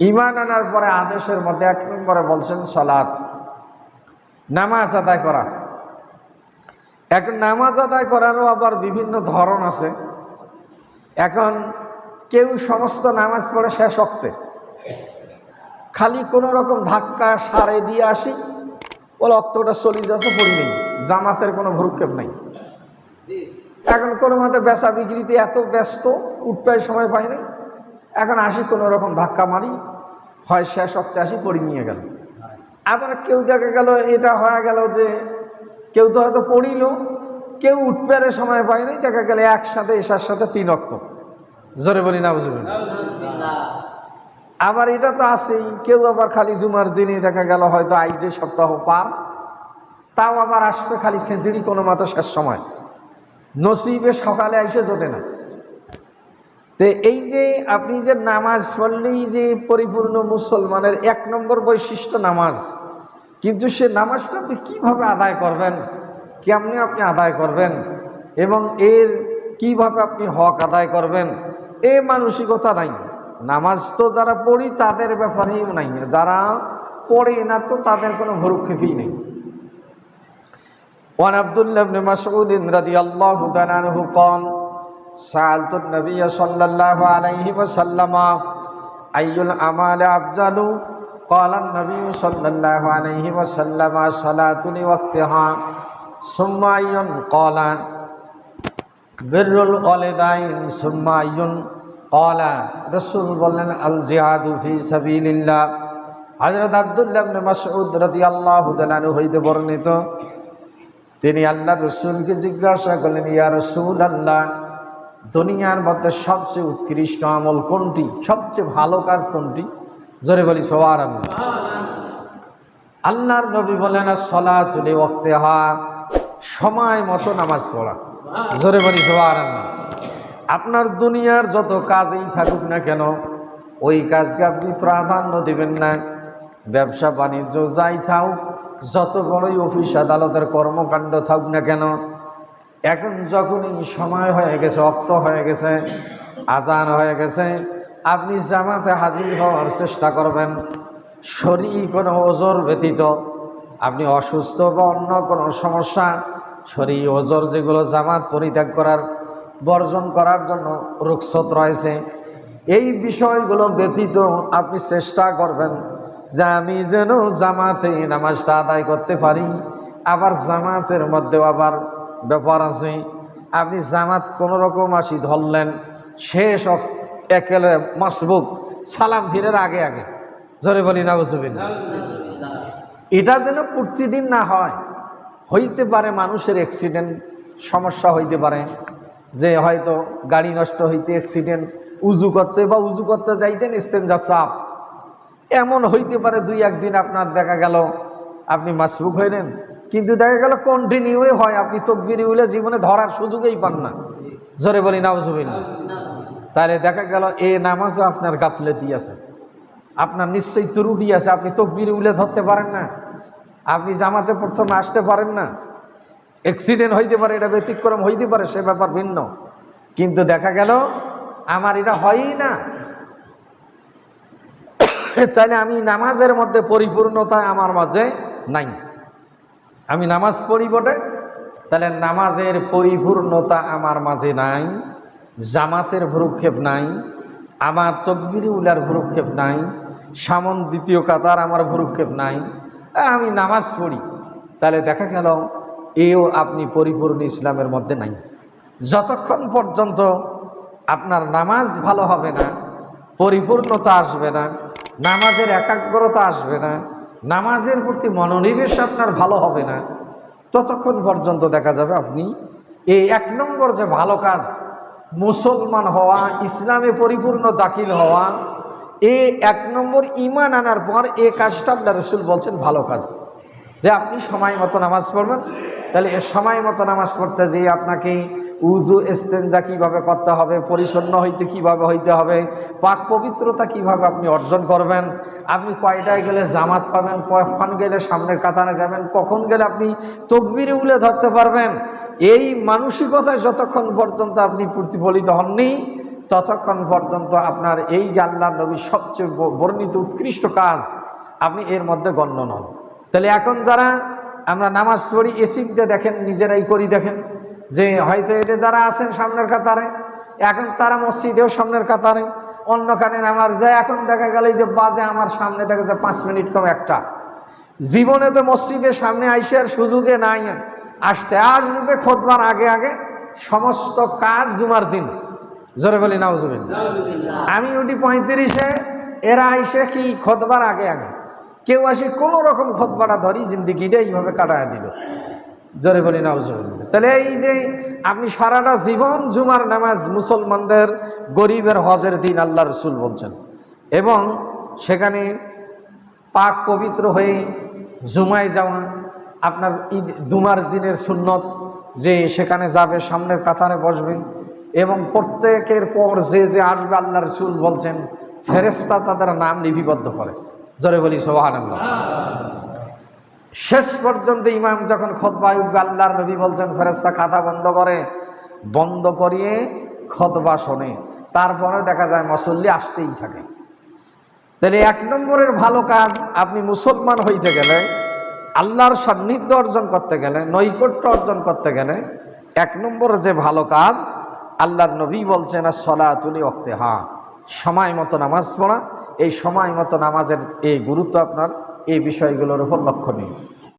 ঈমান আনার পরে আদেশের মধ্যে 1 নম্বরে বলছেন সালাত, নামাজ আদায় করা। এখন নামাজ আদায় করারও আবার বিভিন্ন ধরন আছে। এখন কেউ সমস্ত নামাজ পড়ে শেষ ওক্তে, খালি কোনো রকম ধাক্কা সারে দিয়ে আসি, বলে অক্তটা চলে যাচ্ছে, পড়ি নেই, জামাতের কোনো ভ্রুক্ষেপ নাই। এখন কোনো মতে বেচা বিক্রিতে এত ব্যস্ত, উঠপাই সময় পাই নাই, এখন আসি কোনো রকম ধাক্কা মারি, হয় শেষ ওক্তে আসি, পড়ি নিয়ে গেল। আবার কেউ দেখা গেল এটা হয়ে গেল যে কেউ তো হয়তো পড়িল, কেউ উঠপারে সময় পাই নাই, দেখা গেল একসাথে এসার সাথে 3 ওয়াক্ত। জোরে বলি না বুঝবেন। আবার এটা তো আছেই, কেউ আবার খালি জুমার দিনে দেখা গেল হয়তো আইজে সপ্তাহ পার, তাও আবার আসবে খালি সেঞ্চুরি কোনো মতো শেষ সময়, নসিবে সকালে এসে জোটে না। তো এই যে আপনি যে নামাজ পড়লেই যে পরিপূর্ণ মুসলমানের 1 নম্বর বৈশিষ্ট্য নামাজ, কিন্তু সে নামাজটা আপনি কীভাবে আদায় করবেন, কেমনি আপনি আদায় করবেন এবং এর কিভাবে আপনি হক আদায় করবেন, এই মানসিকতা নাই। নামাজ তো যারা পড়ি তাদের ব্যাপারেই নাই, যারা পড়ে না তো তাদের কোনো ভ্রুক্ষেপই নেই। ওয়ান আব্দুল্লাহ ইবনে মাসউদ রাদিয়াল্লাহু তাআলা আনহু قال سألت النبي صلى الله عليه وسلم أي الأعمال أفضل قال النبي صلى الله عليه وسلم صلاة لوقتها ثم أي قال بر الوالدين ثم أي قال رسول বললেন আল জিহাদু ফি সাবিলিল্লাহ। হযরত আব্দুল্লাহ ইবনে মাসউদ রাদিয়াল্লাহু তাআলা আনহু হইতে বর্ণিত, তিনি আল্লাহ রসুলকে জিজ্ঞাসা করলেন, ইয়া রাসূলুল্লাহ, দুনিয়ার মধ্যে সবচেয়ে উৎকৃষ্ট আমল কোনটি, সবচেয়ে ভালো কাজ কোনটি? জোরে বলি সুবহানাল্লাহ। আল্লাহর নবী বলেন আসসালাতু লিওয়াক্তিহা, সময় মতো নামাজ পড়া। জোরে বলি সুবহানাল্লাহ। আপনার দুনিয়ার যত কাজই থাকুক না কেন, ওই কাজকে আপনি প্রাধান্য দিবেন না। ব্যবসা বাণিজ্য যাই থাকুক, যত বড়ই অফিস আদালতের কর্মকাণ্ড থাকুক না কেন, এখন যখনই সময় হয়ে গেছে, অক্ত হয়ে গেছে, আজান হয়ে গেছে, আপনি জামাতে হাজির হওয়ার চেষ্টা করবেন। শরীর কোনো ওজর ব্যতীত, আপনি অসুস্থ বা অন্য কোনো সমস্যা, শরীর ওজর যেগুলো জামাত পরিত্যাগ করার, বর্জন করার জন্য রুখসত রয়েছে, এই বিষয়গুলো ব্যতীত আপনি চেষ্টা করবেন যে আমি যেন জামাতে নামাজটা আদায় করতে পারি। আবার জামাতের মধ্যেও আবার ব্যাপার আছে, আপনি জামাত কোনো রকম আসি ধরলেন, শেষ একেবারে মাসবুক, সালাম ফিরের আগে আগে। জোরে বলি নাউজুবিল্লাহ। এটা যেন প্রতিদিন না হয়। হইতে পারে মানুষের অ্যাক্সিডেন্ট, সমস্যা হইতে পারে, যে হয়তো গাড়ি নষ্ট হইতে অ্যাক্সিডেন্ট, উজু করতে যাইতেন ইস্তেঞ্জা চাপ, এমন হইতে পারে 2-1 দিন আপনার দেখা গেল আপনি মাসবুক হইলেন, কিন্তু দেখা গেল কন্টিনিউই হয়, আপনি তাকবীরে উঠলে জীবনে ধরার সুযোগই পান না। জোরে বলি নাউজুবিল্লাহ। তাহলে দেখা গেল এই নামাজও আপনার গাফলেতি আছে, আপনার নিশ্চয়ই ত্রুটি আছে, আপনি তাকবীরে উঠলে ধরতে পারেন না, আপনি জামাতে প্রথমে আসতে পারেন না। অ্যাক্সিডেন্ট হইতে পারে, এটা ব্যতিক্রম হইতে পারে, সে ব্যাপার ভিন্ন, কিন্তু দেখা গেল আমার এটা হয়ই না। তাহলে আমি নামাজের মধ্যে পরিপূর্ণতা আমার মাঝে নাই। আমি নামাজ পড়ি বটে, তাহলে নামাজের পরিপূর্ণতা আমার মাঝে নাই, জামাতের ভ্রুক্ষেপ নাই, আমার তাকবীরে উলার ভ্রুক্ষেপ নাই, সামন দ্বিতীয় কাতার আমার ভ্রুক্ষেপ নাই, আমি নামাজ পড়ি, তাহলে দেখা গেল এও আপনি পরিপূর্ণ ইসলামের মধ্যে নাই। যতক্ষণ পর্যন্ত আপনার নামাজ ভালো হবে না, পরিপূর্ণতা আসবে না, নামাজের একাগ্রতা আসবে না, নামাজের প্রতি মনোনিবেশ আপনার ভালো হবে না, ততক্ষণ পর্যন্ত দেখা যাবে আপনি এই 1 নম্বর যে ভালো কাজ, মুসলমান হওয়া, ইসলামে পরিপূর্ণ দাখিল হওয়া, এই 1 নম্বর ঈমান আনার পর এই কাজটা আল্লাহ রাসূল বলছেন ভালো কাজ, যে আপনি সময় মতো নামাজ পড়বেন। তাহলে এ সময় মতো নামাজ পড়তে যেয়ে আপনাকে উজু ইস্তেঞ্জা কীভাবে করতে হবে, পরিচ্ছন্ন হইতে কীভাবে হইতে হবে, পাক পবিত্রতা কীভাবে আপনি অর্জন করবেন, আপনি কয়টায় গেলে জামাত পাবেন, কখন গেলে সামনের কাতারে যাবেন, কখন গেলে আপনি তাকবীরে উলে ধরতে পারবেন, এই মানসিকতায় যতক্ষণ পর্যন্ত আপনি প্রতিফলিত হননি, ততক্ষণ পর্যন্ত আপনার এই যে আল্লাহর নবীর সবচেয়ে বর্ণিত উৎকৃষ্ট কাজ আপনি এর মধ্যে গণ্য নন। তাহলে এখন যারা আমরা নামাজ পড়ি এসিড দিয়ে দেখেন, নিজেরাই করি দেখেন, যে হয়তো এটা যারা আছেন সামনের কাতারে, এখন তারা মসজিদেও সামনের কাতারে, অন্যখানে নামাজ যায়। এখন দেখা গেল যে বাজে আমার সামনে দেখা যায় 5 মিনিট কম একটা। জীবনে তো মসজিদের সামনে আইসার সুযোগে নাই, আসতে আসবে খুতবার আগে আগে সমস্ত কাজ জুমার দিন। জোরে বলি নাউজুবিল্লাহ। আমি উঠি 35-এ, এরা আইসে কি খুতবার আগে আগে। কেউ আসি কোনো রকম খুতবাটা ধরি জিন্দিগিটা এইভাবে কাটায় দিল। জোরে বলি নাউজুবিল্লাহ। তাহলে এই যে আপনি সারাটা জীবন জুমার নামাজ মুসলমানদের গরিবের হজের দিন আল্লাহ রসুল বলছেন, এবং সেখানে পাক পবিত্র হয়ে জুমায় যাওয়া আপনার ঈদ জুমার দিনের সুন্নত, যে সেখানে যাবে সামনের কাতারে বসবে, এবং প্রত্যেকের পর যে যে আসবে আল্লাহ রসুল বলছেন ফেরেশতা তাদের নাম লিপিবদ্ধ করে। জোরে বলি সুবহানাল্লাহ। শেষ পর্যন্ত ইমাম যখন খুতবায় উঠবে আল্লাহর নবী বলছেন ফেরেশতা খাতা বন্ধ করে, বন্ধ করিয়ে খুতবা শোনে। তারপরে দেখা যায় মুসল্লি আসতেই থাকে। তাহলে 1 নম্বরের ভালো কাজ, আপনি মুসলমান হইতে গেলে, আল্লাহর সান্নিধ্য অর্জন করতে গেলে, নৈকট্য অর্জন করতে গেলে 1 নম্বর যে ভালো কাজ, আল্লাহর নবী বলছেন as-salatu li waqtiha, সময় মতো নামাজ পড়া। এই সময় মতো নামাজের এই গুরুত্ব আপনার এই বিষয়গুলোর উপর লক্ষ্য নেই।